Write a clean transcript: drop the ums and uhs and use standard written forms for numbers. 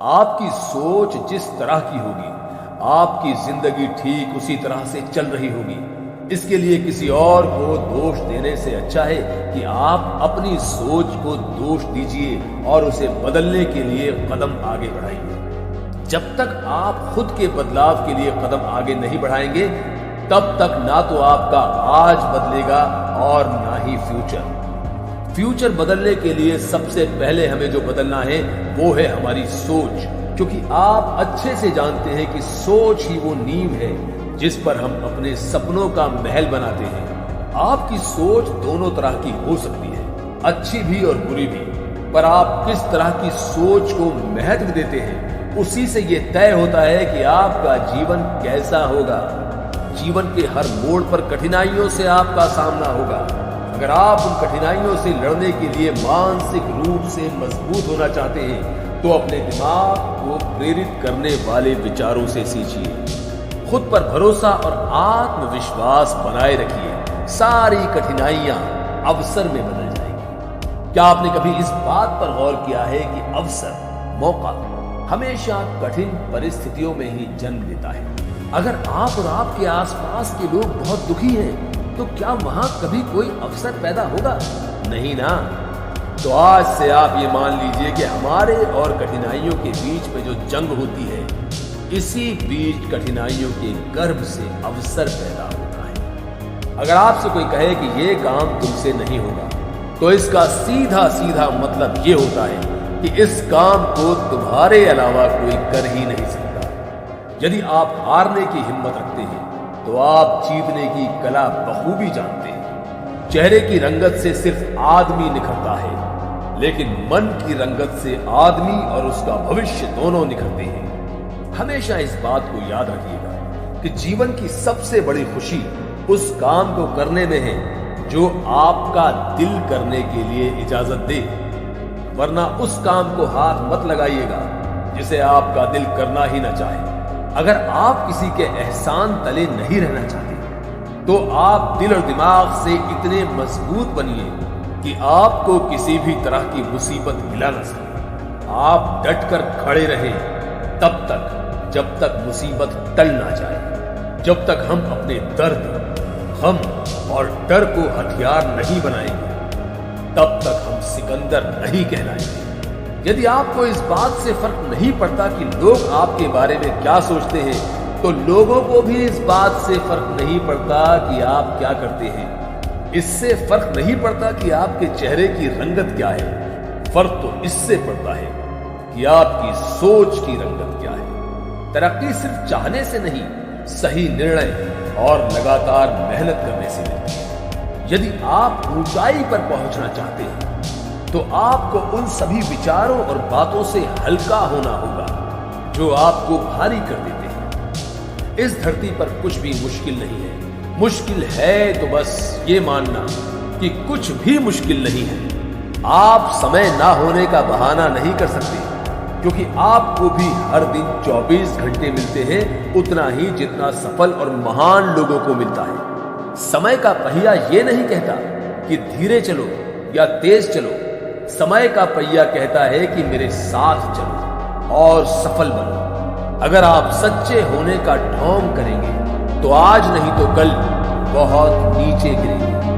आपकी सोच जिस तरह की होगी, आपकी जिंदगी ठीक उसी तरह से चल रही होगी। इसके लिए किसी और को दोष देने से अच्छा है कि आप अपनी सोच को दोष दीजिए और उसे बदलने के लिए कदम आगे बढ़ाइए। जब तक आप खुद के बदलाव के लिए कदम आगे नहीं बढ़ाएंगे, तब तक ना तो आपका आज बदलेगा और ना ही फ्यूचर बदलने के लिए सबसे पहले हमें जो बदलना है वो है हमारी सोच, क्योंकि आप अच्छे से जानते हैं कि सोच ही वो नींव है जिस पर हम अपने सपनों का महल बनाते हैं। आपकी सोच दोनों तरह की हो सकती है, अच्छी भी और बुरी भी, पर आप किस तरह की सोच को महत्व देते हैं उसी से ये तय होता है कि आपका जीवन कैसा होगा। जीवन के हर मोड़ पर कठिनाइयों से आपका सामना होगा। अगर आप उन कठिनाइयों से लड़ने के लिए मानसिक रूप से मजबूत होना चाहते हैं तो अपने दिमाग को प्रेरित करने वाले विचारों से सींचिए। खुद पर भरोसा और आत्मविश्वास बनाए रखिए। सारी कठिनाइयां अवसर में बदल जाएंगी। क्या आपने कभी इस बात पर गौर किया है कि अवसर, मौका हमेशा कठिन परिस्थितियों में ही जन्म लेता है। अगर आप और आपके आसपास के लोग बहुत दुखी हैं, तो क्या वहां कभी कोई अवसर पैदा होगा? नहीं ना। तो आज से आप ये मान लीजिए कि हमारे और कठिनाइयों के बीच में जो जंग होती है, इसी बीच कठिनाइयों के गर्भ से अवसर पैदा होता है। अगर आपसे कोई कहे कि ये काम तुमसे नहीं होगा, तो इसका सीधा सीधा मतलब ये होता है कि इस काम को तुम्हारे अलावा कोई कर ही नहीं सकता। यदि आप हारने की हिम्मत रखते हैं तो आप जीतने की कला बखूबी जानते हैं। चेहरे की रंगत से सिर्फ आदमी निखरता है, लेकिन मन की रंगत से आदमी और उसका भविष्य दोनों निखरते हैं। हमेशा इस बात को याद रखिएगा कि जीवन की सबसे बड़ी खुशी उस काम को करने में है जो आपका दिल करने के लिए इजाजत दे, वरना उस काम को हाथ मत लगाइएगा जिसे आपका दिल करना ही ना चाहे। अगर आप किसी के एहसान तले नहीं रहना चाहते तो आप दिल और दिमाग से इतने मजबूत बनिए कि आपको किसी भी तरह की मुसीबत हिला न सके। आप डटकर खड़े रहें तब तक जब तक मुसीबत टल ना जाए। जब तक हम अपने दर्द, गम और डर को हथियार नहीं बनाएंगे, तब तक हम सिकंदर नहीं कहलाएंगे। यदि आपको इस बात से फर्क नहीं पड़ता कि लोग आपके बारे में क्या सोचते हैं, तो लोगों को भी इस बात से फर्क नहीं पड़ता कि आप क्या करते हैं। इससे फर्क नहीं पड़ता कि आपके चेहरे की रंगत क्या है। फर्क तो इससे पड़ता है कि आपकी सोच की रंगत क्या है। तरक्की सिर्फ चाहने से नहीं, सही निर्णय और लगातार मेहनत करने से मिलती है। यदि आप ऊंचाई पर पहुंचना चाहते हैं तो आपको उन सभी विचारों और बातों से हल्का होना होगा जो आपको भारी कर देते हैं। इस धरती पर कुछ भी मुश्किल नहीं है। मुश्किल है तो बस ये मानना कि कुछ भी मुश्किल नहीं है। आप समय ना होने का बहाना नहीं कर सकते, क्योंकि आपको भी हर दिन 24 घंटे मिलते हैं, उतना ही जितना सफल और महान लोगों को मिलता है। समय का पहिया ये नहीं कहता कि धीरे चलो या तेज चलो। समय का पहिया कहता है कि मेरे साथ चलो और सफल बनो। अगर आप सच्चे होने का ढोंग करेंगे तो आज नहीं तो कल बहुत नीचे गिरेंगे।